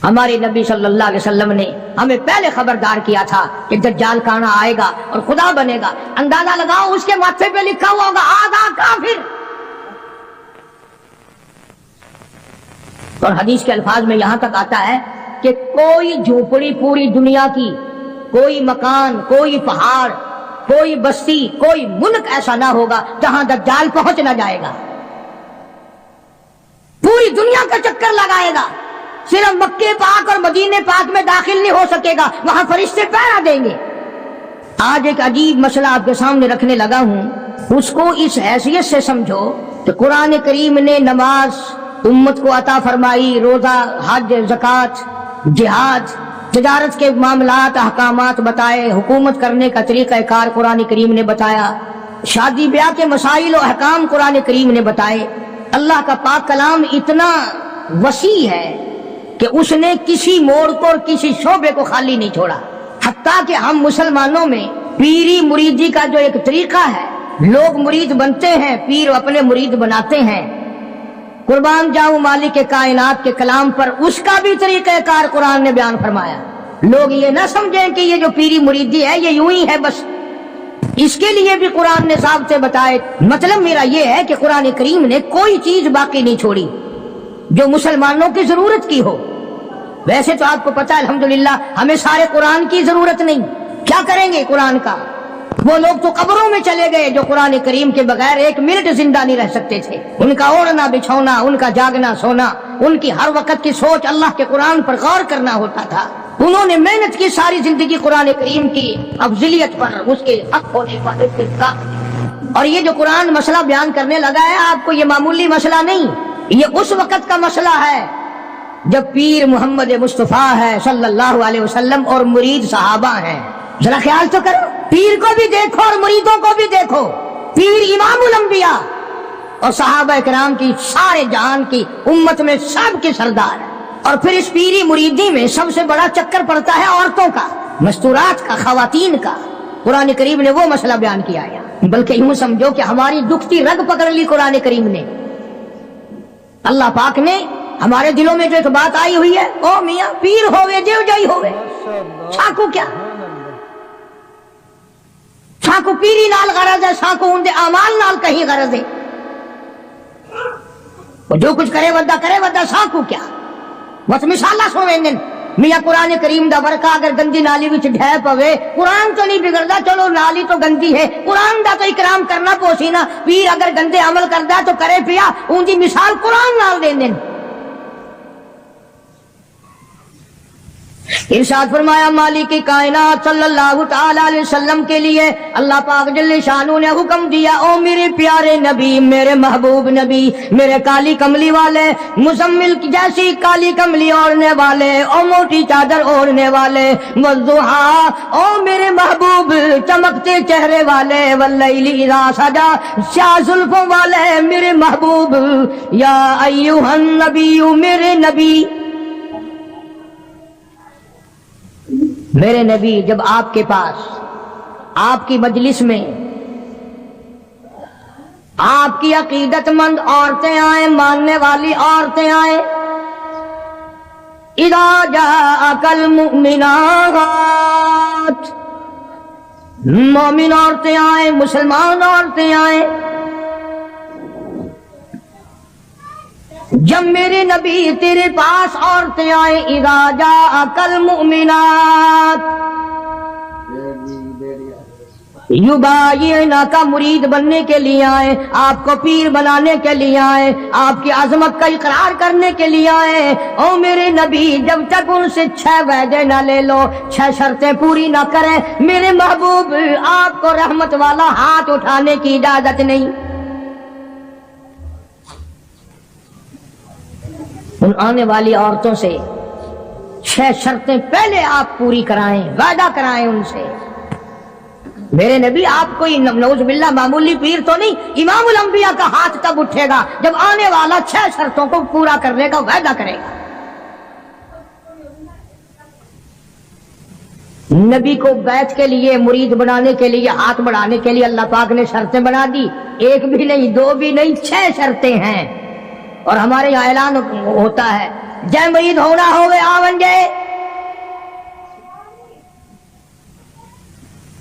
ہمارے نبی صلی اللہ علیہ وسلم نے ہمیں پہلے خبردار کیا تھا کہ دجال کہاں آئے گا اور خدا بنے گا. اندازہ لگاؤ اس کے ماتھے پہ لکھا ہوا ہوگا آدھا کافر. اور حدیث کے الفاظ میں یہاں تک آتا ہے کہ کوئی جھوپڑی پوری دنیا کی، کوئی مکان، کوئی پہاڑ، کوئی بستی، کوئی ملک ایسا نہ ہوگا جہاں دجال پہنچ نہ جائے گا. پوری دنیا کا چکر لگائے گا، صرف مکے پاک اور مدینے پاک میں داخل نہیں ہو سکے گا، وہاں فرشتے پہرا دیں گے. آج ایک عجیب مسئلہ آپ کے سامنے رکھنے لگا ہوں، اس کو اس حیثیت سے سمجھو کہ قرآن کریم نے نماز امت کو عطا فرمائی، روزہ، حج، زکوٰۃ، جہاد، تجارت کے معاملات، احکامات بتائے، حکومت کرنے کا طریقہ کار قرآن کریم نے بتایا، شادی بیاہ کے مسائل و احکام قرآن کریم نے بتائے. اللہ کا پاک کلام اتنا وسیع ہے کہ اس نے کسی موڑ کو اور کسی شعبے کو خالی نہیں چھوڑا. حتیٰ کہ ہم مسلمانوں میں پیری مریدی کا جو ایک طریقہ ہے، لوگ مرید بنتے ہیں، پیر اپنے مرید بناتے ہیں. قربان جاؤں مالک کائنات کے کلام پر اس کا بھی طریقہ کار قرآن نے بیان فرمایا. لوگ یہ نہ سمجھیں کہ یہ جو پیری مریدی ہے یہ یوں ہی ہے بس، اس کے لیے بھی قرآن نے ضابطے بتائے. مطلب میرا یہ ہے کہ قرآن کریم نے کوئی چیز باقی نہیں چھوڑی جو مسلمانوں کی ضرورت کی ہو. ویسے تو آپ کو پتا ہے الحمدللہ ہمیں سارے قرآن کی ضرورت نہیں، کیا کریں گے قرآن کا؟ وہ لوگ تو قبروں میں چلے گئے جو قرآن کریم کے بغیر ایک منٹ زندہ نہیں رہ سکتے تھے. ان کا اوڑھنا بچھونا، ان کا جاگنا سونا، ان کی ہر وقت کی سوچ اللہ کے قرآن پر غور کرنا ہوتا تھا. انہوں نے محنت کی ساری زندگی قرآن کریم کی افضلیت پر، اس کے حق ہونے پر. اور یہ جو قرآن مسئلہ بیان کرنے لگا ہے آپ کو، یہ معمولی مسئلہ نہیں، یہ اس وقت کا مسئلہ ہے جب پیر محمد مصطفیٰ ہے صلی اللہ علیہ وسلم اور مرید صحابہ ہیں. ذرا خیال تو کرو، پیر کو بھی دیکھو اور مریدوں کو بھی دیکھو. پیر امام الانبیاء اور صحابہ کرام کی سارے جہان کی امت میں سب کے سردار ہے. اور پھر اس پیری مریدی میں سب سے بڑا چکر پڑتا ہے عورتوں کا، مستورات کا، خواتین کا. قرآن کریم نے وہ مسئلہ بیان کیا ہے، بلکہ یوں سمجھو کہ ہماری دکھتی رگ پکڑ لی قرآن کریم نے. اللہ پاک نے ہمارے دلوں میں جو ایک بات آئی ہوئی ہے، او میاں پیر ہوئے جو جائی ہوئے، ساکو کیا ساکو پیری نال غرض ہے، ساکو ان دے اعمال نال کہیں غرض ہے. وہ جو کچھ کرے ودا ساکو کیا بس مثالہ سویں میاں. قرآن کریم دا ورقہ اگر گندی نالی وچ ڈھے پوے، قرآن تو نہیں بگڑدا، چلو نالی تو گندی ہے، قرآن دا تو اکرام کرنا پوسی نا. پیر اگر گندے عمل کردا تو کرے پیا، ان دی مثال قرآن نال دین دین. ارشاد فرمایا مالک کائنات صلی اللہ تعالی علیہ وسلم کے لیے اللہ پاک جل شانہ نے حکم دیا، او میرے پیارے نبی، میرے محبوب نبی، میرے کالی کملی والے، مزمل کی جیسی کالی کملی اوڑھنے والے، او موٹی چادر اوڑھنے والے، والضحیٰ، او میرے محبوب چمکتے چہرے والے، واللیل اذا سجا، سیاہ زلفوں والے میرے محبوب، یا ایھا النبی، میرے نبی. میرے نبی جب آپ کے پاس، آپ کی مجلس میں آپ کی عقیدت مند عورتیں آئیں، ماننے والی عورتیں آئیں، اذا جاءک المؤمنات، مومن عورتیں آئیں، مسلمان عورتیں آئیں. جب میرے نبی تیرے پاس عورتیں آئیں، اذا جاءک المؤمنات یبایعنک، مرید بننے کے لیے آئے، آپ کو پیر بنانے کے لیے آئے، آپ کی عظمت کا اقرار کرنے کے لیے آئے. او میرے نبی جب تک ان سے 6 وعدے نہ لے لو، 6 شرطیں پوری نہ کریں، میرے محبوب آپ کو رحمت والا ہاتھ اٹھانے کی اجازت نہیں. ان آنے والی عورتوں سے 6 شرطیں پہلے آپ پوری کرائیں، وعدہ کرائیں ان سے. میرے نبی آپ کوئی نعوذ باللہ معمولی پیر تو نہیں، امام الانبیاء کا ہاتھ تب اٹھے گا جب آنے والا 6 شرطوں کو پورا کرنے کا وعدہ کرے گا. نبی کو بیعت کے لیے، مرید بنانے کے لیے، ہاتھ بڑھانے کے لیے اللہ پاک نے شرطیں بنا دی. 1 بھی نہیں، 2 بھی نہیں، 6 شرطیں ہیں. اور ہمارے یہاں اعلان ہوتا ہے، جے مرید ہونا ہوئے آون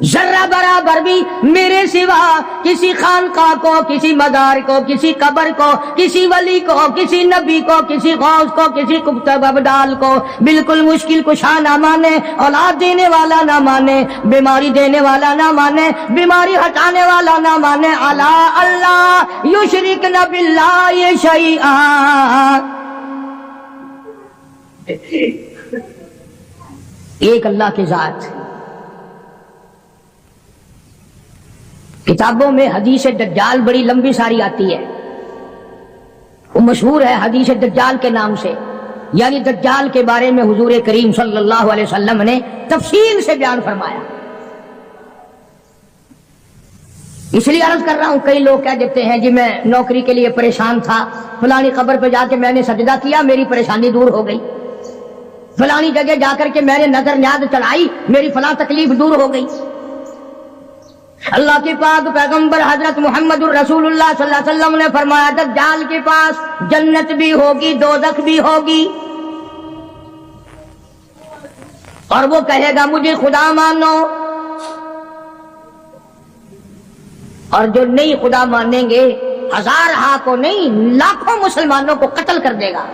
ذرہ برابر بھی میرے سوا کسی خانقاہ کو، کسی مزار کو، کسی قبر کو، کسی ولی کو، کسی نبی کو، کسی غوث کو، کسی کتب ابدال کو بالکل مشکل کشا نہ مانے، اولاد دینے والا نہ مانے، بیماری دینے والا نہ مانے، بیماری ہٹانے والا نہ مانے، الا اللہ یشرکن باللہ شیئا، ایک اللہ کی ذات۔ کتابوں میں حدیث دجال بڑی لمبی ساری آتی ہے، وہ مشہور ہے حدیث دجال کے نام سے، یعنی دجال کے بارے میں حضور کریم صلی اللہ علیہ وسلم نے تفصیل سے بیان فرمایا۔ اس لیے عرض کر رہا ہوں، کئی لوگ کہہ دیتے ہیں جی میں نوکری کے لیے پریشان تھا، فلانی قبر پہ جا کے میں نے سجدہ کیا، میری پریشانی دور ہو گئی، فلانی جگہ جا کر کے میں نے نظر نیاز چڑھائی، میری فلاں تکلیف دور ہو گئی۔ اللہ کے پاک پیغمبر حضرت محمد الرسول اللہ صلی اللہ علیہ وسلم نے فرمایا دجال کے پاس جنت بھی ہوگی، دوزخ بھی ہوگی، اور وہ کہے گا مجھے خدا مانو، اور جو نہیں خدا مانیں گے ہزار کو نہیں لاکھوں مسلمانوں کو قتل کر دے گا۔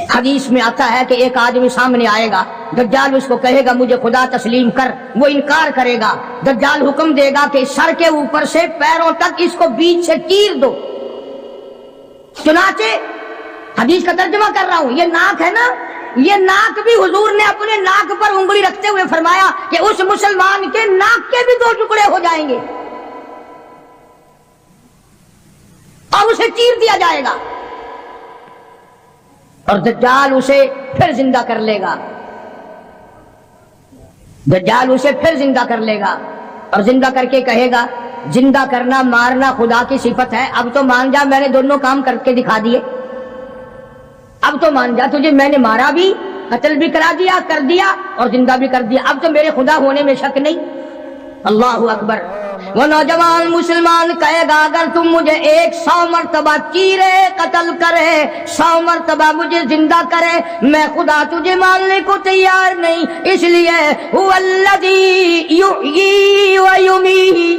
حدیث میں آتا ہے کہ ایک آدمی سامنے آئے گا، دجال اس کو کہے گا مجھے خدا تسلیم کر، وہ انکار کرے گا، دجال حکم دے گا کہ سر کے اوپر سے پیروں تک اس کو بیچ سے چیر دو۔ چنانچہ حدیث کا ترجمہ کر رہا ہوں، یہ ناک ہے نا، یہ ناک بھی حضور نے اپنے ناک پر انگلی رکھتے ہوئے فرمایا کہ اس مسلمان کے ناک کے بھی 2 ٹکڑے ہو جائیں گے اور اسے چیر دیا جائے گا، اور دجال اسے پھر زندہ کر لے گا، دجال اسے پھر زندہ کر لے گا، اور زندہ کر کے کہے گا زندہ کرنا مارنا خدا کی صفت ہے، اب تو مان جا میں نے دونوں کام کر کے دکھا دیے، اب تو مان جا تجھے میں نے مارا بھی، قتل بھی کرا دیا، کر دیا اور زندہ بھی کر دیا، اب تو میرے خدا ہونے میں شک نہیں۔ اللہ اکبر۔ وہ نوجوان مسلمان کہے گا اگر تم مجھے 100 مرتبہ چیرے قتل کرے، 100 مرتبہ مجھے زندہ کرے، میں خدا تجھے ماننے کو تیار نہیں، اس لیے هو الذی یحیی و یمیت،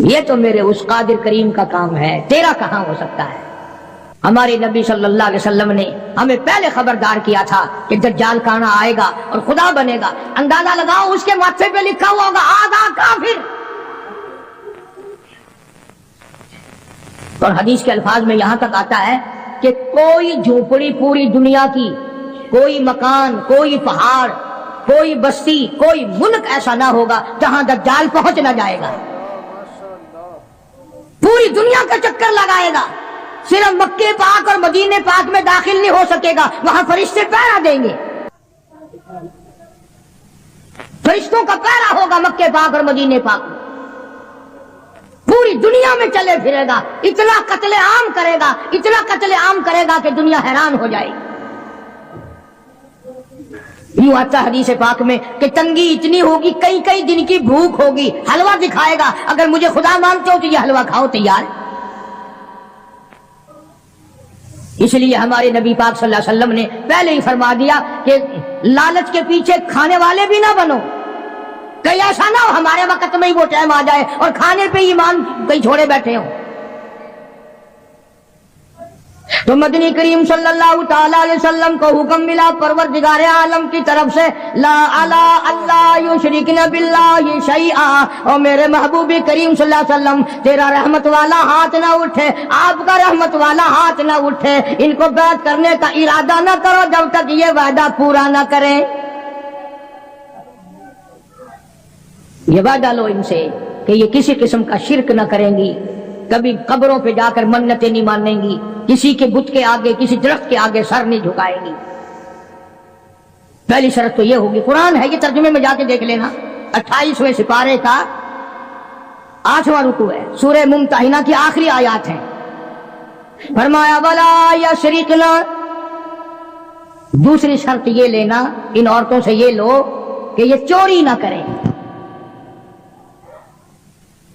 یہ تو میرے اس قادر کریم کا کام ہے، تیرا کہاں ہو سکتا ہے۔ ہمارے نبی صلی اللہ علیہ وسلم نے ہمیں پہلے خبردار کیا تھا کہ دجال کانا آئے گا اور خدا بنے گا، اندازہ لگاؤ اس کے ماتھے پہ لکھا ہوا ہوگا آدھا کافر، اور حدیث کے الفاظ میں یہاں تک آتا ہے کہ کوئی جھوپڑی پوری دنیا کی، کوئی مکان، کوئی پہاڑ، کوئی بستی، کوئی ملک ایسا نہ ہوگا جہاں دجال پہنچ نہ جائے گا، پوری دنیا کا چکر لگائے گا، صرف مکے پاک اور مدینے پاک میں داخل نہیں ہو سکے گا، وہاں فرشتے پہرا دیں گے، فرشتوں کا پہرا ہوگا مکے پاک اور مدینے پاک میں، پوری دنیا میں چلے پھرے گا، اتنا قتل عام کرے گا، اتنا قتل عام کرے گا کہ دنیا حیران ہو جائے گی۔ یوں آتا حدیث پاک میں کہ تنگی اتنی ہوگی، کئی کئی دن کی بھوک ہوگی، حلوہ دکھائے گا، اگر مجھے خدا مانتے ہو تو یہ حلوہ کھاؤ، تیار۔ اس لیے ہمارے نبی پاک صلی اللہ علیہ وسلم نے پہلے ہی فرما دیا کہ لالچ کے پیچھے کھانے والے بھی نہ بنو، کہیں ایسا نہ ہو ہمارے وقت میں ہی وہ ٹائم آ جائے اور کھانے پہ ایمان کہیں چھوڑے بیٹھے ہوں۔ تو مدنی کریم صلی اللہ تعالی علیہ وسلم کو حکم ملا پروردگار عالم کی طرف سے لا الا اللہ یشرکن باللہ شیئا، اور میرے محبوب کریم صلی اللہ علیہ وسلم تیرا رحمت والا ہاتھ نہ اٹھے، آپ کا رحمت والا ہاتھ نہ اٹھے، ان کو بیعت کرنے کا ارادہ نہ کرو جب تک یہ وعدہ پورا نہ کریں، یہ وعدہ لو ان سے کہ یہ کسی قسم کا شرک نہ کریں گی، کبھی قبروں پہ جا کر منتیں نہیں مانیں گی، کسی کے بت کے آگے، کسی درخت کے آگے سر نہیں جھکائیں گی۔ پہلی شرط تو یہ ہوگی، قرآن ہے یہ، ترجمے میں جا کے دیکھ لینا، 28ویں سپارے کا 8واں رکوع ہے، سورہ ممتحنہ کی آخری آیات ہیں۔ فرمایا ولا یشرکن، دوسری شرط یہ لینا ان عورتوں سے، یہ لو کہ یہ چوری نہ کریں،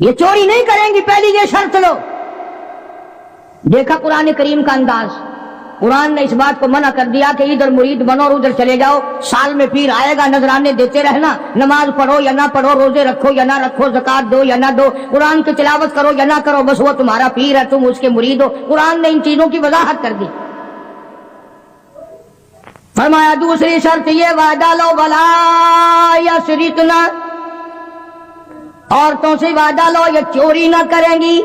یہ چوری نہیں کریں گی، پہلی یہ شرط لو۔ دیکھا قرآن کریم کا انداز، قرآن نے اس بات کو منع کر دیا کہ ادھر مرید بنو اور ادھر چلے جاؤ، سال میں پیر آئے گا نذرانے دیتے رہنا، نماز پڑھو یا نہ پڑھو، روزے رکھو یا نہ رکھو، زکات دو یا نہ دو، قرآن کی تلاوت کرو یا نہ کرو، بس وہ تمہارا پیر ہے، تم اس کے مرید ہو۔ قرآن نے ان چیزوں کی وضاحت کر دی۔ فرمایا دوسری شرط یہ وعدہ لو ولا یسرقنا، عورتوں سے وعدہ لو یہ چوری نہ کریں گی۔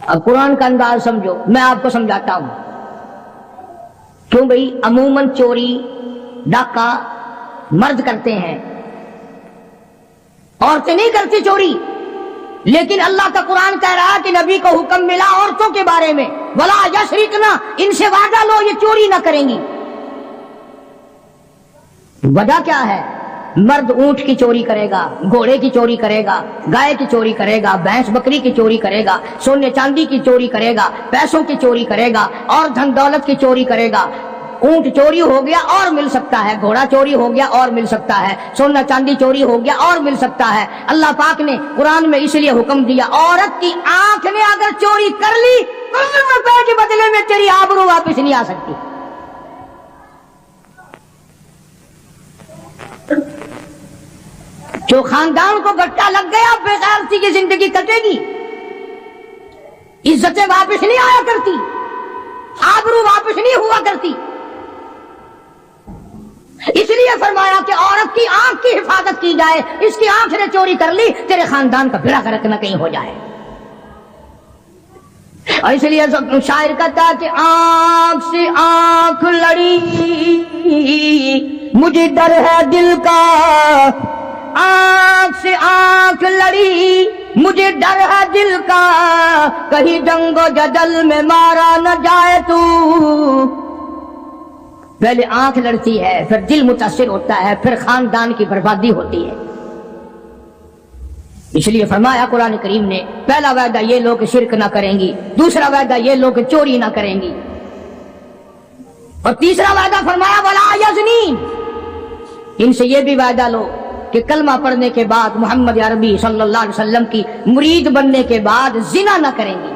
اب قرآن کا انداز سمجھو، میں آپ کو سمجھاتا ہوں۔ کیوں بھئی؟ عموماً چوری ڈاکہ مرد کرتے ہیں، عورتیں نہیں کرتی چوری، لیکن اللہ کا قرآن کہہ رہا کہ نبی کو حکم ملا عورتوں کے بارے میں، ولا یسرقنا، ان سے وعدہ لو یہ چوری نہ کریں گی۔ وجہ کیا ہے؟ مرد اونٹ کی چوری کرے گا، گھوڑے کی چوری کرے گا، گائے کی چوری کرے گا، بھینس بکری کی چوری کرے گا، سونے چاندی کی چوری کرے گا، پیسوں کی چوری کرے گا، اور دھن دولت کی چوری کرے گا۔ اونٹ چوری ہو گیا اور مل سکتا ہے، گھوڑا چوری ہو گیا اور مل سکتا ہے، سونا چاندی چوری ہو گیا اور مل سکتا ہے۔ اللہ پاک نے قرآن میں اس لیے حکم دیا، عورت کی آنکھ نے اگر چوری کر لی تو روپے کے بدلے میں تیری آبرو واپس نہیں آ سکتی۔ جو خاندان کو گٹا لگ گیا بے غیرتی کی زندگی کٹے گی، عزتیں واپس نہیں آیا کرتی، آبرو واپس نہیں ہوا کرتی۔ اس لیے فرمایا کہ عورت کی آنکھ کی حفاظت کی جائے، اس کی آنکھ نے چوری کر لی تیرے خاندان کا بیڑا غرق نہ کہیں ہو جائے۔ اور اس لیے شاعر کہتا ہے کہ آنکھ سے آنکھ لڑی مجھے ڈر ہے دل کا، آنکھ سے آنکھ لڑی مجھے ڈر ہے دل کا، کہیں جنگ و جدل میں مارا نہ جائے تو۔ پہلے آنکھ لڑتی ہے، پھر دل متاثر ہوتا ہے، پھر خاندان کی بربادی ہوتی ہے۔ اس لیے فرمایا قرآن کریم نے، پہلا وعدہ یہ لوگ شرک نہ کریں گی، دوسرا وعدہ یہ لوگ چوری نہ کریں گی، اور تیسرا وعدہ فرمایا ولا یزنین، ان سے یہ بھی وعدہ لو کہ کلمہ پڑھنے کے بعد محمد عربی صلی اللہ علیہ وسلم کی مرید بننے کے بعد زنا نہ کریں گی،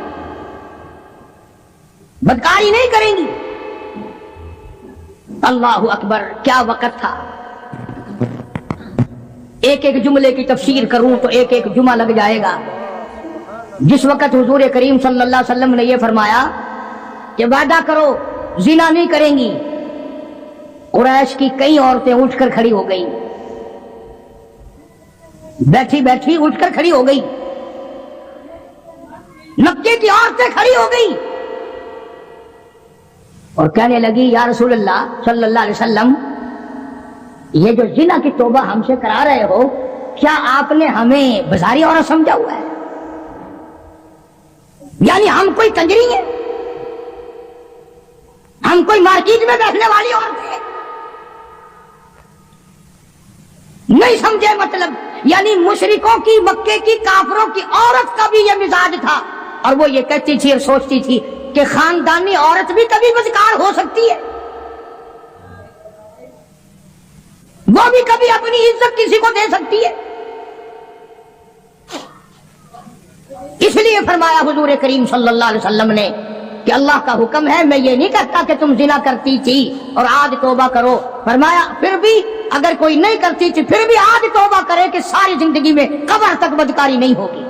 بدکاری نہیں کریں گی۔ اللہ اکبر، کیا وقت تھا! ایک ایک جملے کی تفسیر کروں تو ایک ایک جمعہ لگ جائے گا۔ جس وقت حضور کریم صلی اللہ علیہ وسلم نے یہ فرمایا کہ وعدہ کرو زنا نہیں کریں گی، قریش کی کئی عورتیں اٹھ کر کھڑی ہو گئی، بیٹھی بیٹھی اٹھ کر کھڑی ہو گئی، مکے کی عورتیں کھڑی ہو گئی اور کہنے لگی یا رسول اللہ صلی اللہ علیہ وسلم، یہ جو زنا کی توبہ ہم سے کرا رہے ہو، کیا آپ نے ہمیں بازاری عورت سمجھا ہوا ہے؟ یعنی ہم کوئی کنجری ہیں؟ ہم کوئی مارکیٹ میں بیٹھنے والی عورت ہیں؟ نہیں سمجھے مطلب، یعنی مشرکوں کی، مکے کی کافروں کی عورت کا بھی یہ مزاج تھا، اور وہ یہ کہتی تھی اور سوچتی تھی کہ خاندانی عورت بھی کبھی بدکار ہو سکتی ہے، وہ بھی کبھی اپنی عزت کسی کو دے سکتی ہے۔ اس لیے فرمایا حضور کریم صلی اللہ علیہ وسلم نے کہ اللہ کا حکم ہے، میں یہ نہیں کہتا کہ تم زنا کرتی تھی اور آج توبہ کرو، فرمایا پھر بھی اگر کوئی نہیں کرتی تھی پھر بھی آج توبہ کرے کہ ساری زندگی میں قبر تک بدکاری نہیں ہوگی۔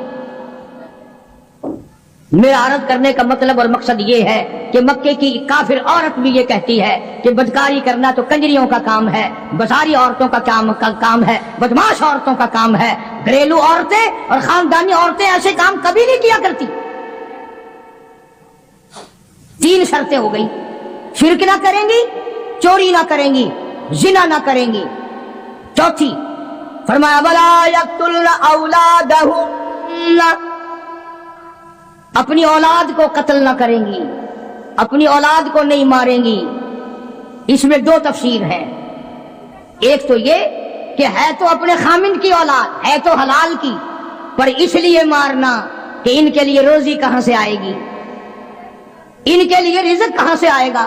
میرا عرض کرنے کا مطلب اور مقصد یہ ہے کہ مکے کی کافر عورت بھی یہ کہتی ہے کہ بدکاری کرنا تو کنجریوں کا کام ہے، بازاری عورتوں کا کام ہے، بدماش عورتوں کا کام ہے، گھریلو عورتیں اور خاندانی عورتیں ایسے کام کبھی نہیں کیا کرتی۔ تین شرطیں ہو گئی، شرک نہ کریں گی، چوری نہ کریں گی، زنا نہ کریں گی۔ چوتھی فرمایا ولا یقتلن اولادہن، اپنی اولاد کو قتل نہ کریں گی، اپنی اولاد کو نہیں ماریں گی۔ اس میں دو تفسیر ہیں، ایک تو یہ کہ ہے تو اپنے خامند کی اولاد، ہے تو حلال کی، پر اس لیے مارنا کہ ان کے لیے روزی کہاں سے آئے گی، ان کے لیے رزق کہاں سے آئے گا،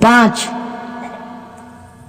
5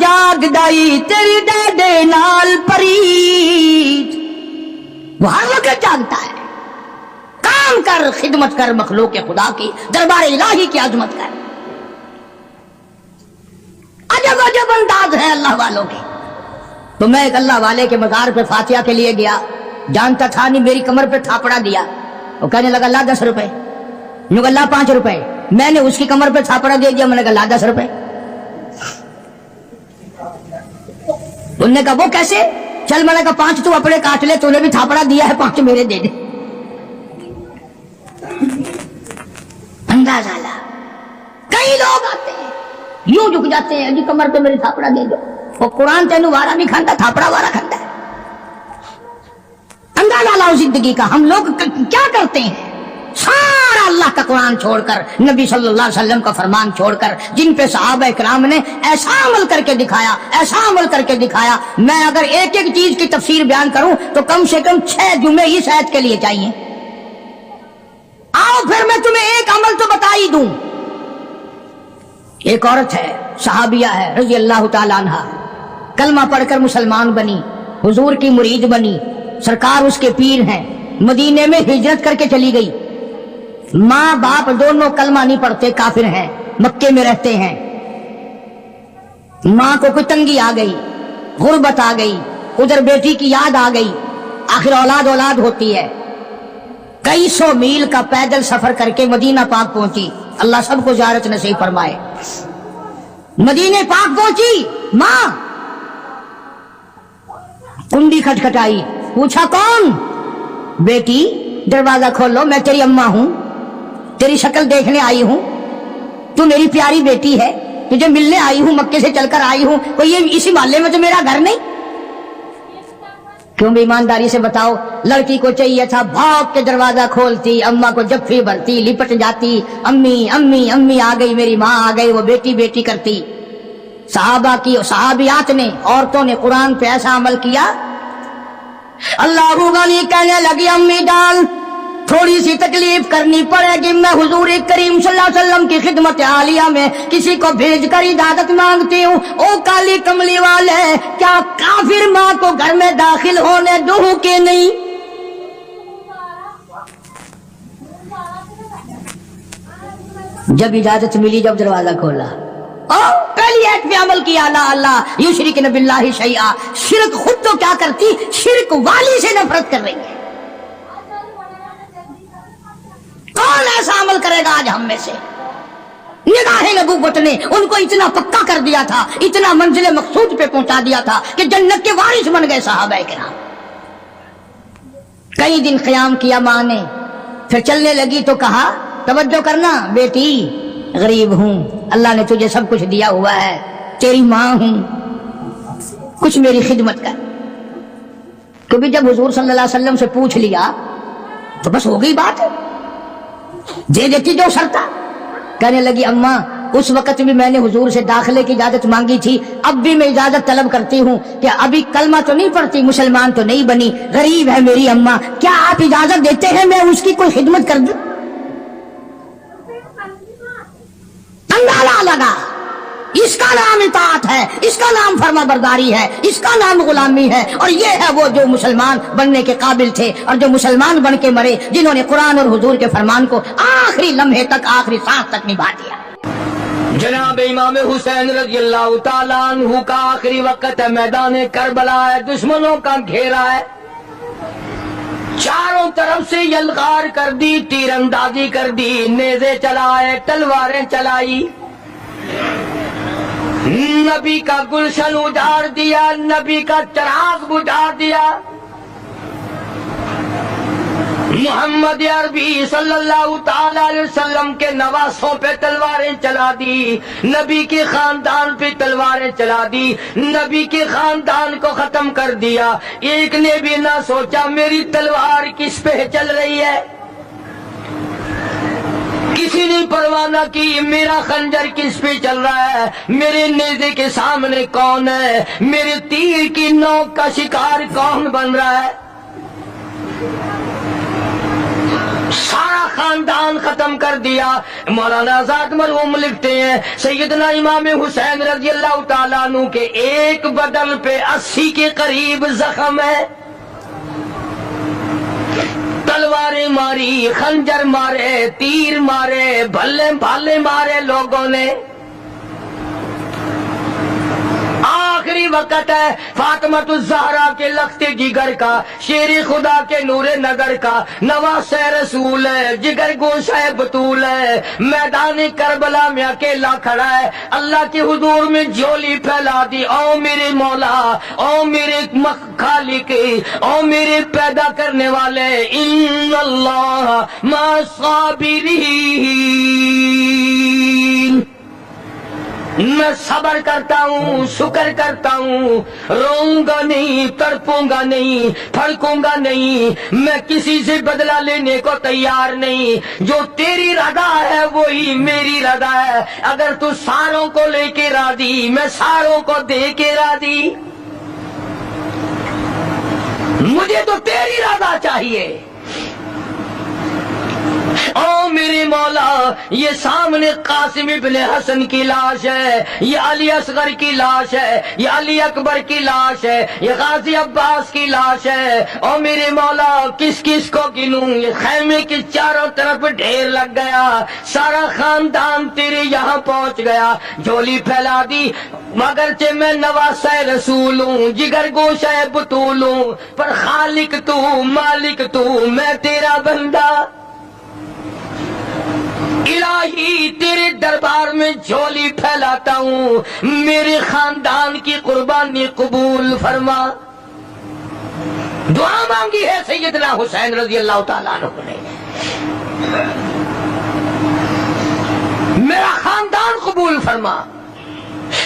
جاگ دائی تیری ڈاڈے نال پریت. وہ ہر وقت جاگتا ہے. کام کر، خدمت کر مخلوق خدا کی، دربار الہی کی عظمت کر. عجب عجب انداز ہے اللہ والوں کے. تو میں ایک اللہ والے کے مزار پہ فاتحہ کے لیے گیا، جانتا تھا نہیں، میری کمر پہ تھاپڑا دیا. وہ کہنے لگا لا 10 روپے. میں کہا لا 5 روپے. میں نے اس کی کمر پہ تھاپڑا دے دیا، میں نے کہا لا 10 روپے. انہوں نے کہا وہ کیسے؟ چل میں نے کہا 5 تو اپنے کاٹ لے، تو نے بھی تھاپڑا دیا ہے، 5 میرے دے دے. انداز آلہ. کئی لوگ آتے ہیں یوں جھک جاتے ہیں، جی کمر پہ میری تھاپڑا دے دو. وہ قرآن تینوں وارا نہیں کھانتا، تھاپڑا وارا کھانتا ہے. اندازہ لاؤ زندگی کا. ہم لوگ کیا کرتے ہیں؟ سارا اللہ کا قرآن چھوڑ کر، نبی صلی اللہ علیہ وسلم کا فرمان چھوڑ کر، جن پہ صحابہ کرام نے ایسا عمل کر کے دکھایا، ایسا عمل کر کے دکھایا. میں اگر ایک ایک چیز کی تفسیر بیان کروں تو کم سے کم 6 جمعے اس آیت کے لیے چاہیے. آؤ پھر میں تمہیں ایک عمل تو بتا ہی دوں. ایک عورت ہے، صحابیہ ہے رضی اللہ تعالیٰ عنہ، کلمہ پڑھ کر مسلمان بنی، حضور کی مرید بنی، سرکار اس کے پیر ہیں. مدینے میں ہجرت کر کے چلی گئی. ماں باپ دونوں کلمہ نہیں پڑھتے، کافر ہیں، مکے میں رہتے ہیں. ماں کو کوئی تنگی آ گئی، غربت آ گئی، ادھر بیٹی کی یاد آ گئی. آخر اولاد اولاد ہوتی ہے. کئی 100 میل کا پیدل سفر کر کے مدینہ پاک پہنچی. اللہ سب کو زیارت نصیب فرمائے. مدینہ پاک پہنچی، ماں کنڈی کھٹکھٹائی، پوچھا کون؟ بیٹی دروازہ کھولو، میں تیری اماں ہوں، تیری شکل دیکھنے آئی ہوں، تو میری پیاری بیٹی ہے، تجھے ملنے آئی ہوں، مکے سے چل کر آئی ہوں. کوئی یہ اسی محلے میں تو میرا گھر نہیں؟ کیوں بھی ایمانداری سے بتاؤ. لڑکی کو چاہیے تھا بھاگ کے دروازہ کھولتی، اماں کو جفی بھرتی، لپٹ جاتی، امی امی امی آ گئی، میری ماں آ گئی، وہ بیٹی بیٹی کرتی. صحابہ کی صحابیات نے، عورتوں نے قرآن پہ ایسا عمل کیا. اللہ غنی کہنے لگی امی جان تھوڑی سی تکلیف کرنی پڑے گی، میں حضور کریم صلی اللہ علیہ وسلم کی خدمت عالیہ میں کسی کو بھیج کر اجازت مانگتی ہوں. او کالی کملی والے، کیا کافر ماں کو گھر میں داخل ہونے دوں کہ نہیں؟ جب اجازت ملی، جب دروازہ کھولا، پہلی ایت پہ عمل کیا، لا اللہ یشرکن باللہ شیئا. شرک خود تو کیا کرتی، شرک والی سے نفرت کر رہی ہے. کون ایسا عمل کرے گا آج ہم میں سے؟ نگاہ نبوت نے ان کو اتنا پکا کر دیا تھا، اتنا منزل مقصود پہ پہنچا دیا تھا کہ جنت کے وارث بن گئے صحابہ کرام. کئی دن قیام کیا ماں نے، پھر چلنے لگی تو کہا توجہ کرنا بیٹی، غریب ہوں، اللہ نے تجھے سب کچھ دیا ہوا ہے، تیری ماں ہوں، کچھ میری خدمت کر. کیونکہ جب حضور صلی اللہ علیہ وسلم سے پوچھ لیا تو بس ہو گئی بات، دے دیتی جو شرطا. کہنے لگی اماں اس وقت بھی میں نے حضور سے داخلے کی اجازت مانگی تھی، اب بھی میں اجازت طلب کرتی ہوں کہ ابھی کلمہ تو نہیں پڑھتی، مسلمان تو نہیں بنی، غریب ہے میری اماں، کیا آپ اجازت دیتے ہیں میں اس کی کوئی خدمت کر دوں؟ اندازہ لگا. اس کا نام اطاعت ہے، اس کا نام فرما برداری ہے، اس کا نام غلامی ہے. اور یہ ہے وہ جو مسلمان بننے کے قابل تھے اور جو مسلمان بن کے مرے، جنہوں نے قرآن اور حضور کے فرمان کو آخری لمحے تک، آخری سانس تک نبھا دیا. جناب امام حسین رضی اللہ تعالیٰ عنہ کا آخری وقت ہے، میدان کربلا ہے، دشمنوں کا گھیرا ہے، چاروں طرف سے یلغار کر دی، تیر اندازی کر دی، نیزے چلائے، تلواریں چلائی، نبی کا گلشن اجاڑ دیا، نبی کا چراغ بجھا دیا. محمد عربی صلی اللہ تعالی علیہ وسلم کے نواسوں پہ تلواریں چلا دی، نبی کے خاندان پہ تلواریں چلا دی، نبی کے خاندان کو ختم کر دیا. ایک نے بھی نہ سوچا میری تلوار کس پہ چل رہی ہے، کسی نے پرواہ نہ کی میرا خنجر کس پہ چل رہا ہے، میرے نیزے کے سامنے کون ہے، میرے تیر کی نوک کا شکار کون بن رہا ہے. سارا خاندان ختم کر دیا. مولانا آزاد مرحوم لکھتے ہیں سیدنا امام حسین رضی اللہ تعالیٰ عنہ کے ایک بدن پہ 80 کے قریب زخم ہے. تلواریں ماری، خنجر مارے، تیر مارے، بھالے مارے لوگوں نے. آخری وقت ہے فاطمۃ الزہرا کے لخت جگر کا، شیر خدا کے نور نظر کا، نواس رسول ہے، جگر گوشہ بطول ہے، میدان کربلا میں اکیلا کھڑا ہے. اللہ کے حضور میں جھولی پھیلا دی. او میرے مولا، او میرے خالق، او میرے پیدا کرنے والے، ان اللہ مع الصابرین. میں صبر کرتا ہوں، شکر کرتا ہوں، روؤں گا نہیں، تڑپوں گا نہیں، پھڑکوں گا نہیں. میں کسی سے بدلہ لینے کو تیار نہیں. جو تیری رضا ہے وہی میری رضا ہے. اگر تو ساروں کو لے کے راضی، میں ساروں کو دے کے راضی. مجھے تو تیری رضا چاہیے. او میرے مولا، یہ سامنے قاسم ابن حسن کی لاش ہے، یہ علی اصغر کی لاش ہے، یہ علی اکبر کی لاش ہے، یہ غازی عباس کی لاش ہے. او میرے مولا، کس کس کو گنوں؟ یہ خیمے کے چاروں طرف ڈھیر لگ گیا. سارا خاندان تیرے یہاں پہنچ گیا. جھولی پھیلا دی. مگرچہ میں نواسہ رسول ہوں، جگر گوشہ بطول ہوں، پر خالق تو، مالک تو، میں تیرا بندہ. الہی تیرے دربار میں جھولی پھیلاتا ہوں، میرے خاندان کی قربانی قبول فرما. دعا مانگی ہے سیدنا حسین رضی اللہ تعالیٰ عنہ نے. میرا خاندان قبول فرما.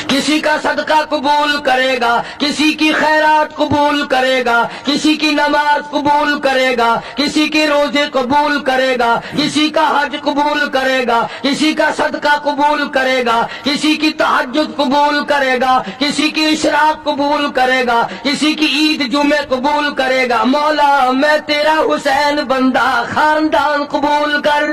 کسی کا صدقہ قبول کرے گا، کسی کی خیرات قبول کرے گا، کسی کی نماز قبول کرے گا، کسی کے روزے قبول کرے گا، کسی کا حج قبول کرے گا، کسی کا صدقہ قبول کرے گا، کسی کی تہجد قبول کرے گا، کسی کی اشراق قبول کرے گا، کسی کی عید جمعے قبول کرے گا. مولا میں تیرا حسین بندہ، خاندان قبول کر.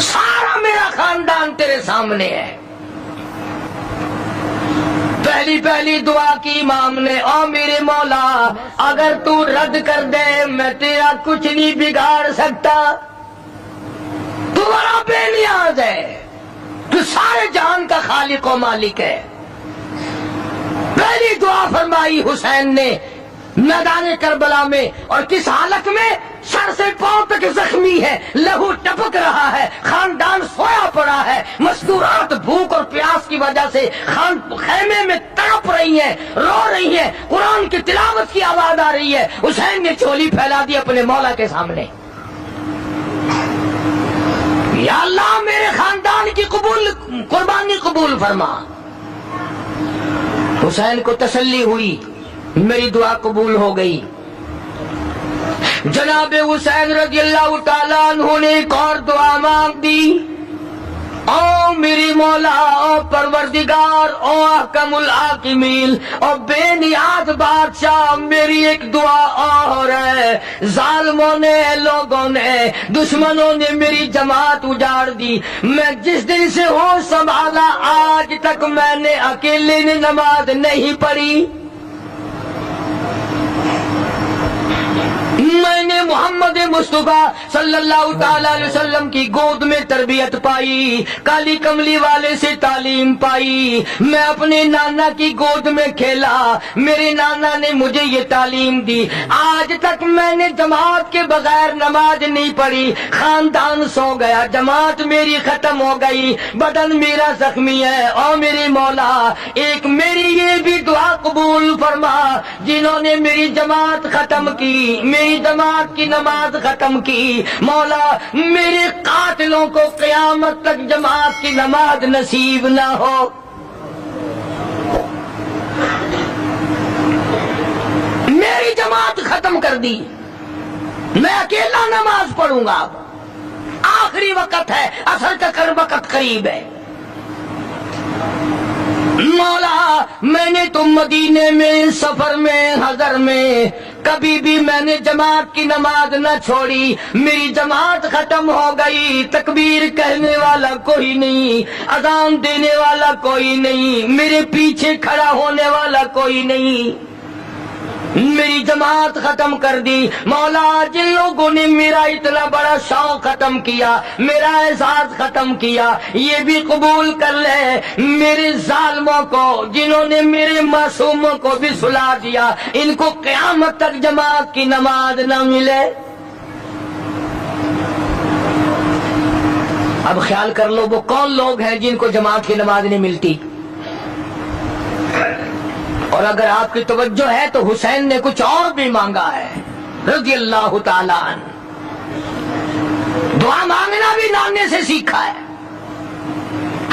سارا میرا خاندان تیرے سامنے ہے. پہلی دعا کی امام نے، او میرے مولا اگر تو رد کر دے میں تیرا کچھ نہیں بگاڑ سکتا. تو بڑا بے نیاز ہے، تو سارے جہان کا خالق و مالک ہے. پہلی دعا فرمائی حسین نے میدان کربلا میں، اور کس حالت میں؟ سر سے پاؤں تک زخمی ہے، لہو ٹپک رہا ہے، خاندان سویا پڑا ہے، مستورات بھوک اور پیاس کی وجہ سے خیمے میں تڑپ رہی ہیں، رو رہی ہیں، قرآن کی تلاوت کی آواز آ رہی ہے. حسین نے چولی پھیلا دی اپنے مولا کے سامنے. یا اللہ میرے خاندان کی قربانی قبول فرما. حسین کو تسلی ہوئی، میری دعا قبول ہو گئی. جناب حسین رضی اللہ تعالیٰ عنہ نے ایک اور دعا مانگ دی. او میری مولا، او پروردگار، او احکم الحاکمین، او بے نیاز بادشاہ، میری ایک دعا اور ہے. ظالموں نے، لوگوں نے، دشمنوں نے میری جماعت اجاڑ دی. میں جس دن سے ہوش سنبھالا آج تک میں نے اکیلے نے نماز نہیں پڑھی. میں نے محمد مصطفیٰ صلی اللہ تعالی علیہ وسلم کی گود میں تربیت پائی، کالی کملی والے سے تعلیم پائی. میں اپنے نانا کی گود میں کھیلا، میرے نانا نے مجھے یہ تعلیم دی. آج تک میں نے جماعت کے بغیر نماز نہیں پڑھی. خاندان سو گیا، جماعت میری ختم ہو گئی، بدن میرا زخمی ہے. اور میرے مولا ایک میری یہ بھی دعا قبول فرما، جنہوں نے میری جماعت ختم کی، میری جماعت کی نماز ختم کی. مولا میرے قاتلوں کو قیامت تک جماعت کی نماز نصیب نہ ہو. میری جماعت ختم کر دی، میں اکیلا نماز پڑھوں گا. آخری وقت ہے، عصر کا وقت قریب ہے. مولا میں نے تو مدینے میں، سفر میں، حضر میں کبھی بھی میں نے جماعت کی نماز نہ چھوڑی. میری جماعت ختم ہو گئی, تکبیر کہنے والا کوئی نہیں, اذان دینے والا کوئی نہیں, میرے پیچھے کھڑا ہونے والا کوئی نہیں, میری جماعت ختم کر دی. مولا جن لوگوں نے میرا اتنا بڑا شوق ختم کیا, میرا احساس ختم کیا, یہ بھی قبول کر لے میرے ظالموں کو جنہوں نے میرے معصوموں کو بھی سلا دیا, ان کو قیامت تک جماعت کی نماز نہ ملے. اب خیال کر لو وہ کون لوگ ہیں جن کو جماعت کی نماز نہیں ملتی. اور اگر آپ کی توجہ ہے تو حسین نے کچھ اور بھی مانگا ہے رضی اللہ تعالیٰ عنہ. دعا مانگنا بھی نانے سے سیکھا ہے.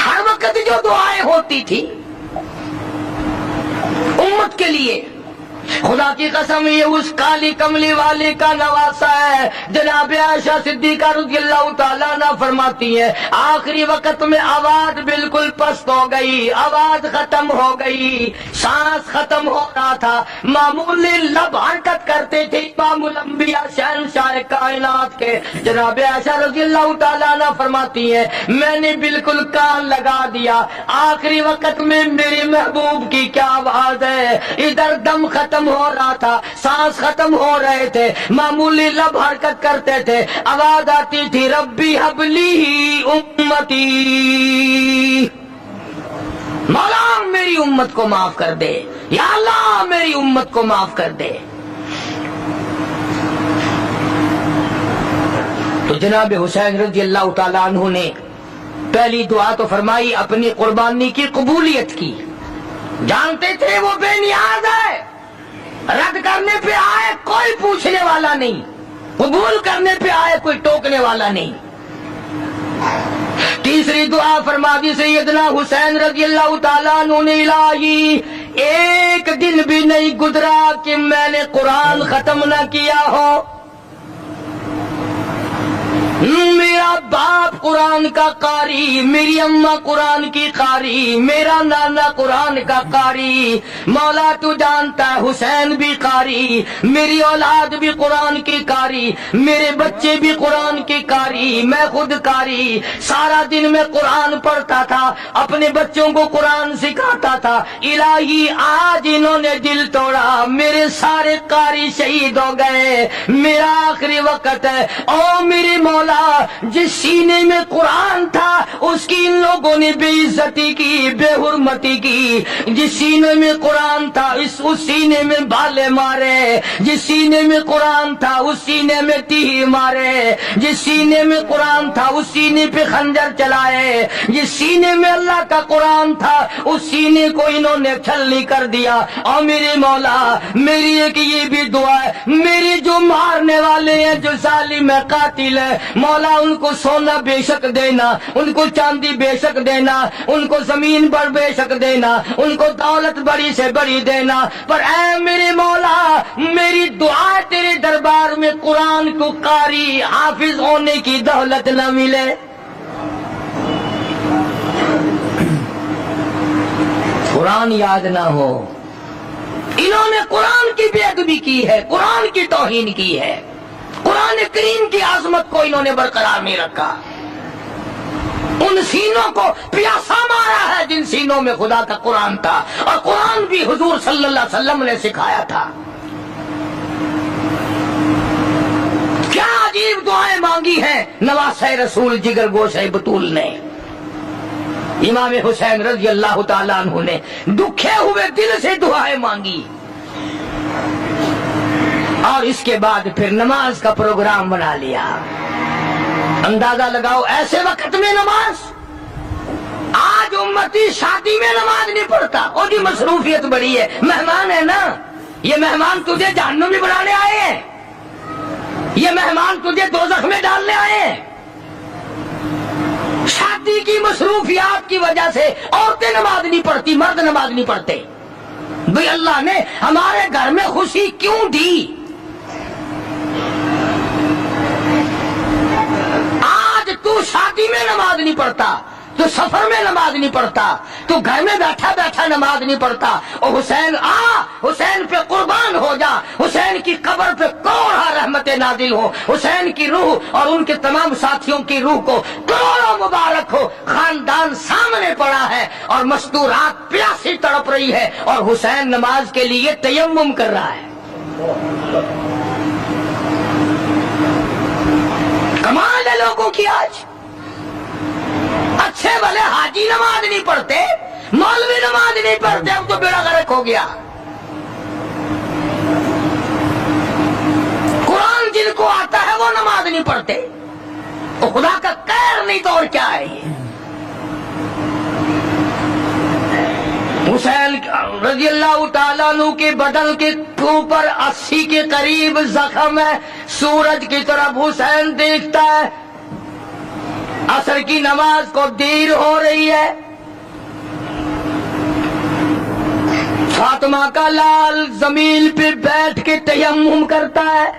ہر وقت جو دعائیں ہوتی تھی امت کے لیے, خدا کی قسم یہ اس کالی کملی والے کا نواسا ہے. جناب عائشہ صدیقہ رضی اللہ تعالیٰ عنہ فرماتی ہے آخری وقت میں آواز بالکل پست ہو گئی, آواز ختم ہو گئی, سانس ختم ہو رہا تھا, معمولی لب حرکت کرتے تھے امام الانبیاء شہنشاہ کائنات کے. جناب عائشہ رضی اللہ تعالیٰ عنہ فرماتی ہے میں نے بالکل کان لگا دیا, آخری وقت میں میرے محبوب کی کیا آواز ہے. ادھر دم ختم ہو رہا تھا, سانس ختم ہو رہے تھے, معمولی لب حرکت کرتے تھے, آواز آتی تھی ربی حبلی امتی, مولا میری امت کو معاف کر دے, یا اللہ میری امت کو معاف کر دے. تو جناب حسین رضی اللہ تعالیٰ عنہ نے پہلی دعا تو فرمائی اپنی قربانی کی قبولیت کی. جانتے تھے وہ بے نیاز ہے, رد کرنے پہ آئے کوئی پوچھنے والا نہیں, قبول کرنے پہ آئے کوئی ٹوکنے والا نہیں. تیسری دعا فرما دی سیدنا حسین رضی اللہ تعالیٰ عنہ نے الہی ایک دن بھی نہیں گزرا کہ میں نے قرآن ختم نہ کیا ہو. میرا باپ قرآن کا قاری, میری اماں قرآن کی قاری, میرا نانا قرآن کا قاری. مولا تو جانتا ہے حسین بھی قاری, میری اولاد بھی قرآن کی قاری, میرے بچے بھی قرآن کی قاری, میں خود قاری. سارا دن میں قرآن پڑھتا تھا, اپنے بچوں کو قرآن سکھاتا تھا. الہی آج انہوں نے دل توڑا, میرے سارے قاری شہید ہو گئے, میرا آخری وقت ہے. او میرے مولا جس سینے میں قرآن تھا اس کی ان لوگوں نے بے عزتی کی, بے حرمتی کی. جس سینے میں قرآن تھا اس سینے میں بالے مارے, جس سینے میں قرآن تھا اس سینے میں تیر مارے, جس سینے میں قرآن تھا اس سینے پہ خنجر چلائے, جس سینے میں اللہ کا قرآن تھا اس سینے کو انہوں نے چھلنی کر دیا. اور میرے مولا میری ایک یہ بھی دعا ہے, میری جو مارنے والے ہیں جو ظالم ہے قاتل ہے, مولا ان کو سونا بے شک دینا, ان کو چاندی بے شک دینا, ان کو زمین پر بے شک دینا, ان کو دولت بڑی سے بڑی دینا. پر اے میرے مولا میری دعا تیرے دربار میں قرآن کو قاری حافظ ہونے کی دولت نہ ملے. قرآن یاد نہ ہو. انہوں نے قرآن کی بے ادبی کی ہے, قرآن کی توہین کی ہے, قرآن کریم کی عظمت کو انہوں نے برقرار نہیں رکھا. ان سینوں کو پیاسا مارا ہے جن سینوں میں خدا کا قرآن تھا, اور قرآن بھی حضور صلی اللہ علیہ وسلم نے سکھایا تھا. کیا عجیب دعائیں مانگی ہیں نواسہ رسول جگر گوشہ بطول نے. امام حسین رضی اللہ تعالیٰ عنہ نے دکھے ہوئے دل سے دعائیں مانگی, اور اس کے بعد پھر نماز کا پروگرام بنا لیا. اندازہ لگاؤ ایسے وقت میں نماز. آج امتی شادی میں نماز نہیں پڑھتا, اور کی مصروفیت بڑی ہے, مہمان ہے نا, یہ مہمان تجھے جہنم میں بنانے آئے ہیں, یہ مہمان تجھے دوزخ میں ڈالنے آئے ہیں. شادی کی مصروفیات کی وجہ سے عورتیں نماز نہیں پڑھتی, مرد نماز نہیں پڑھتے. بھئی اللہ نے ہمارے گھر میں خوشی کیوں دی؟ آج تو شادی میں نماز نہیں پڑھتا, تو تو سفر میں نماز نہیں پڑھتا، تو گھر میں بیٹھا بیٹھا نماز نہیں پڑھتا، اور حسین حسین پہ قربان ہو جا، حسین کی قبر پہ کروڑا رحمت نازل ہو، حسین کی روح اور ان کے تمام ساتھیوں کی روح کو کروڑوں مبارک ہو۔ خاندان سامنے پڑا ہے اور مستورات پیاسی تڑپ رہی ہے، اور حسین نماز کے لیے تیمم کر رہا ہے۔ کمال ہے لوگوں کی آج۔ اچھے بھلے حاجی نماز نہیں پڑھتے، مولوی نماز نہیں پڑھتے، اب تو بیڑا غرق ہو گیا۔ قرآن جن کو آتا ہے وہ نماز نہیں پڑھتے، وہ خدا کا قہر نہیں تو اور کیا ہے یہ۔ حسین رضی اللہ تعالیٰ عنہ کے بدن کے اوپر 80 کے قریب زخم ہے، سورج کی طرف حسین دیکھتا ہے، عصر کی نماز کو دیر ہو رہی ہے، فاطمہ کا لال زمین پہ بیٹھ کے تیمم کرتا ہے،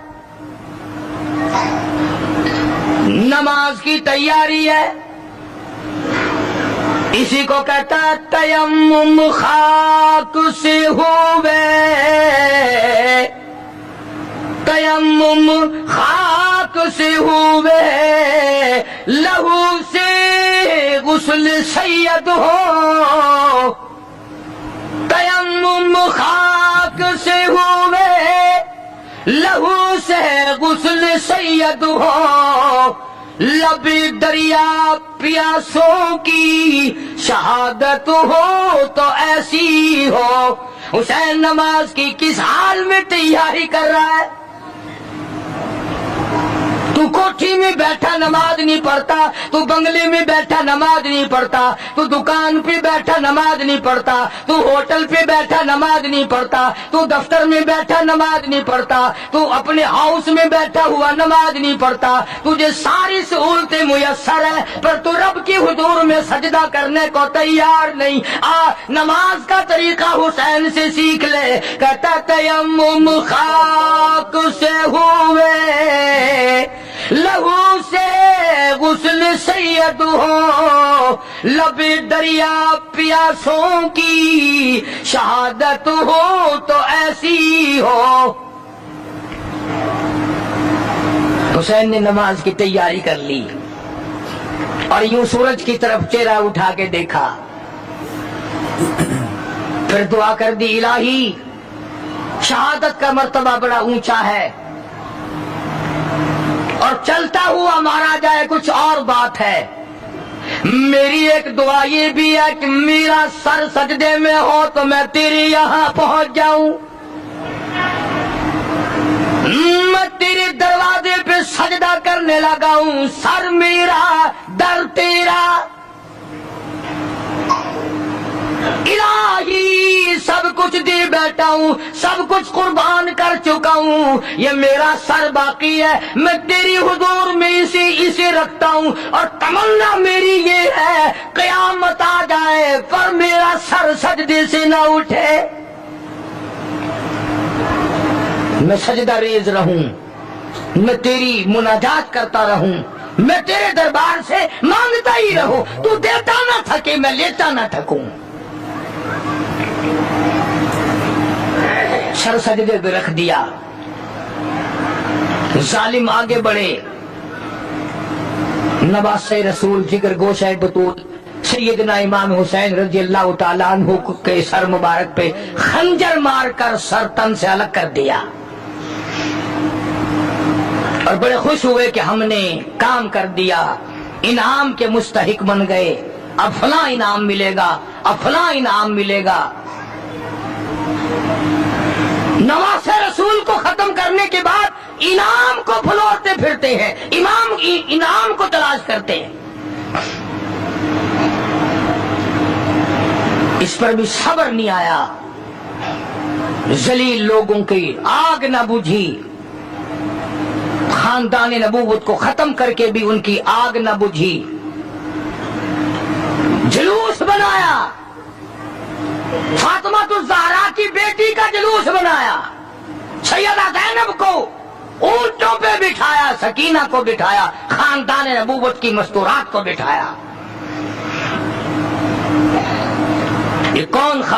نماز کی تیاری ہے۔ اسی کو کہتا ہے تیمم خاک سے ہوئے، تیمم خاک سے ہوئے، لہو سے غسل سید ہو، تیمم خاک سے ہوئے، لہو سے غسل سید ہو، لب دریا پیاسوں کی شہادت ہو تو ایسی ہو۔ حسین نماز کی کس حال میں تیاری کر رہا ہے؟ تو کوٹھی میں بیٹھا نماز نہیں پڑھتا، تو بنگلے میں بیٹھا نماز نہیں پڑھتا، تو دکان پہ بیٹھا نماز نہیں پڑھتا، تو ہوٹل پہ بیٹھا نماز نہیں پڑھتا، تو دفتر میں بیٹھا نماز نہیں پڑھتا، تو اپنے ہاؤس میں بیٹھا ہوا نماز نہیں پڑھتا، تجھے ساری سہولتیں میسر ہے پر تو رب کی حضور میں سجدہ کرنے کو تیار نہیں۔ نماز کا طریقہ حسین سے سیکھ لے، کہتا تیمم خاک سے ہوئے، لہو سے غسل سید ہو، لب دریا پیاسوں کی شہادت ہو تو ایسی ہو۔ حسین نے نماز کی تیاری کر لی اور یوں سورج کی طرف چہرہ اٹھا کے دیکھا، پھر دعا کر دی، الہی شہادت کا مرتبہ بڑا اونچا ہے اور چلتا ہوا مارا جائے کچھ اور بات ہے، میری ایک دعا یہ بھی ہے کہ میرا سر سجدے میں ہو تو میں تیرے یہاں پہنچ جاؤں، میں تیرے دروازے پہ سجدہ کرنے لگا ہوں، سر میرا در تیرا، الہی سب کچھ دے بیٹھا ہوں، سب کچھ قربان کر چکا ہوں، یہ میرا سر باقی ہے، میں تیری حضور میں اسے رکھتا ہوں، اور تمنا میری یہ ہے قیامت آ جائے پر میرا سر سجدے سے نہ اٹھے، میں سجدہ ریز رہوں، میں تیری مناجات کرتا رہوں، میں تیرے دربار سے مانگتا ہی رہوں، تو دیتا نہ تھکے میں لیتا نہ تھکوں۔ سر سجدے پہ رکھ دیا، ظالم آگے بڑھے، نواسے رسول جگر گوشہ بطول سیدنا امام حسین رضی اللہ تعالیٰ عنہ کے سر مبارک پہ خنجر مار کر سر تن سے الگ کر دیا، اور بڑے خوش ہوئے کہ ہم نے کام کر دیا، انعام کے مستحق بن گئے، اب فلاں انعام ملے گا، اب فلاں انعام ملے گا۔ نواز رسول کو ختم کرنے کے بعد انعام کو پھلوڑتے پھرتے ہیں، انعام کو تلاش کرتے ہیں، اس پر بھی صبر نہیں آیا، ذلیل لوگوں کی آگ نہ بجھی، خاندان نبوت کو ختم کر کے بھی ان کی آگ نہ بجھی، جلوس بنایا، فاطمہ الزہرا کی بیٹی کا جلوس بنایا، سیدہ زینب کو اونٹوں پہ بٹھایا، سکینہ کو بٹھایا، خاندان نبوت کی مستورات کو بٹھایا،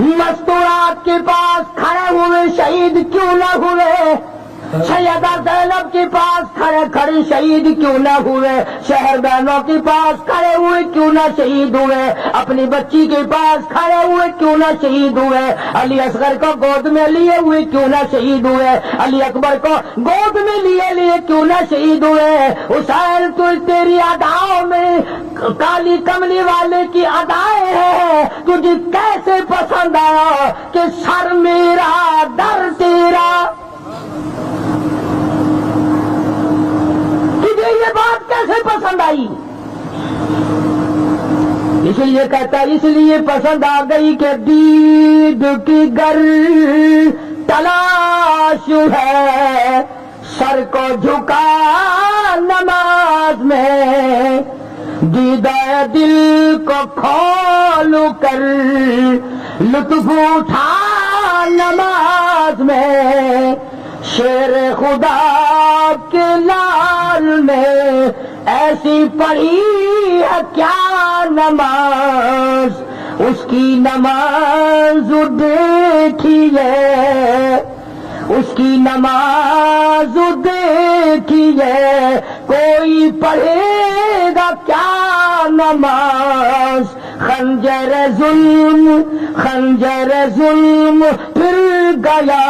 مستورات کے پاس کھڑے ہوئے شہید کیوں نہ ہوئے؟ سیدہ زینب کے پاس کھڑے شہید کیوں نہ ہوئے؟ شہر بہنوں کے پاس کھڑے ہوئے کیوں نہ شہید ہوئے؟ اپنی بچی کے پاس کھڑے ہوئے کیوں نہ شہید ہوئے؟ علی اصغر کو گود میں لیے ہوئے کیوں نہ شہید ہوئے؟ علی اکبر کو گود میں لیے کیوں نہ شہید ہوئے؟ حسین تو تیری اداؤں میں کالی کملی والے کی ادائیں ہیں، تجھے کیسے پسند آیا کہ سر میرا در تیرا؟ یہ بات کیسے پسند آئی؟ اس لیے کہتا ہے، اس لیے پسند آ گئی کہ دید کی گر تلاش ہے، سر کو جھکا نماز میں، دیدہ دل کو کھول کر لطف اٹھا نماز میں، شیر خدا کے لال نے ایسی پڑھی ہے کیا نماز، اس کی نماز دیکھیے، اس کی نماز دیکھیے، کوئی پڑھے گا کیا نماز؟ خنجر ظلم پھر گیا،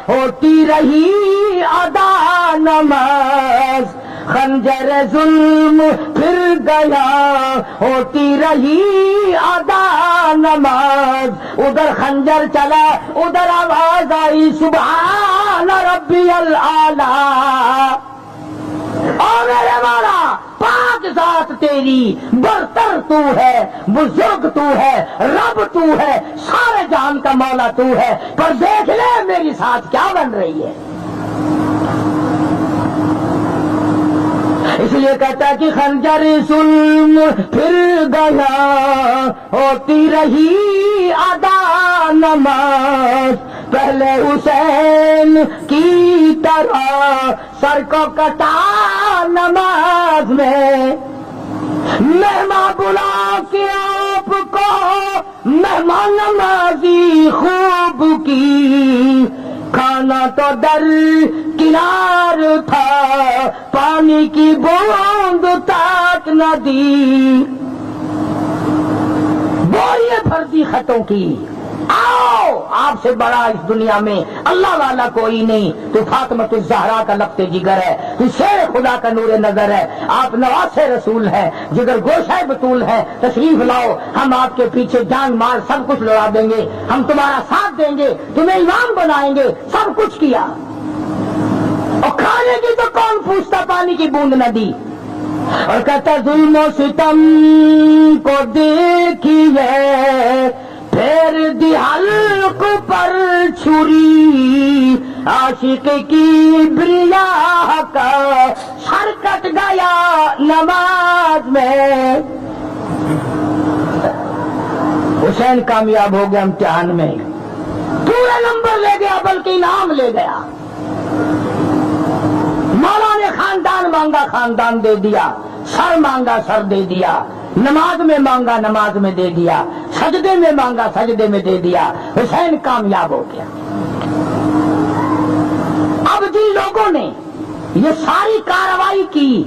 ہوتی رہی ادا نماز، خنجر ظلم پھر گیا، ہوتی رہی ادا نماز۔ ادھر خنجر چلا، ادھر آواز آئی سبحان ربی الاعلیٰ، اور میرے مولا پاک ذات تیری، برتر تو ہے، بزرگ تو ہے، رب تو ہے، سارے جہان کا مولا تو ہے، پر دیکھ لے میری ساتھ کیا بن رہی ہے۔ اس لیے کہتا ہے کہ خنجر ظلم پھر گیا، ہوتی رہی ادا نماز، پہلے حسین کی طرح سر کو کٹا نماز میں، مہمان بلا کے آپ کو مہمان نمازی خوب کی، کھانا تو در کنار تھا، پانی کی بوند تک نہ دی، بوریے بھر دی خطوں کی، آؤ آپ سے بڑا اس دنیا میں اللہ والا کوئی نہیں، تو فاطمۃ الزہرا کا لفظ جگر ہے، تو شیر خدا کا نور نظر ہے، آپ نواز رسول ہے، جگر گوشہ بطول ہے، تشریف لاؤ، ہم آپ کے پیچھے جان مال سب کچھ لڑا دیں گے، ہم تمہارا ساتھ دیں گے، تمہیں امام بنائیں گے، سب کچھ کیا، اور کھانے کی تو کون پوچھتا، پانی کی بوند نہ دی، اور کہتا ظلم و ستم کو دیکھیے، پھر دی حلق پر چھری، عاشق کی بریا کا سر کٹ گیا نماز میں۔ حسین کامیاب ہو گیا امتحان میں، پورا نمبر لے گیا بلکہ انعام لے گیا، مولا نے خاندان مانگا خاندان دے دیا، سر مانگا سر دے دیا، نماز میں مانگا نماز میں دے دیا، سجدے میں مانگا سجدے میں دے دیا، حسین کامیاب ہو گیا۔ اب جن لوگوں نے یہ ساری کارروائی کی،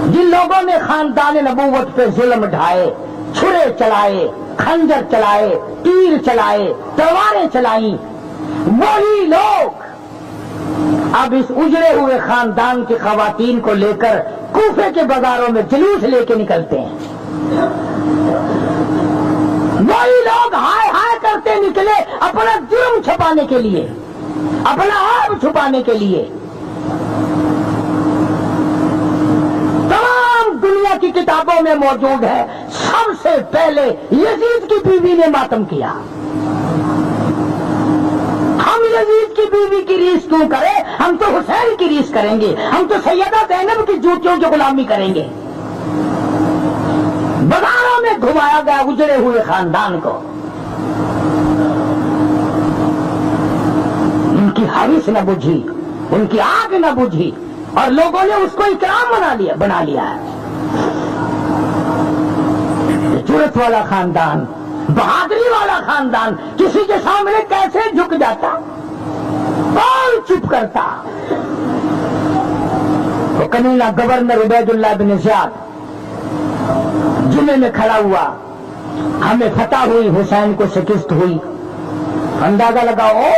جن لوگوں نے خاندان نبوت پہ ظلم ڈھائے، چھرے چلائے، خنجر چلائے، تیر چلائے، تلواریں چلائیں، وہی لوگ اب اس اجڑے ہوئے خاندان کی خواتین کو لے کر کوفے کے بازاروں میں جلوس لے کے نکلتے ہیں، وہی لوگ ہائے ہائے کرتے نکلے اپنا جرم چھپانے کے لیے، اپنا عیب چھپانے کے لیے۔ تمام دنیا کی کتابوں میں موجود ہے، سب سے پہلے یزید کی بیوی نے ماتم کیا۔ ہم یزید کی بیوی کی ریس کیوں کریں، ہم تو حسین کی ریس کریں گے، ہم تو سیدہ زینب کی جوتیوں کی غلامی کریں گے۔ بازاروں میں گھمایا گیا اجڑے ہوئے خاندان کو، ان کی حوث نہ بجھی، ان کی آگ نہ بجھی، اور لوگوں نے اس کو اکرام بنا لیا ہے۔ جرت والا خاندان، بہادری والا خاندان کسی کے سامنے کیسے جھک جاتا، کون چپ کرتا؟ تو کمیلا گورنر عبید اللہ بن زیاد جمعے میں کھڑا ہوا، ہمیں فتح ہوئی، حسین کو شکست ہوئی، اندازہ لگاؤ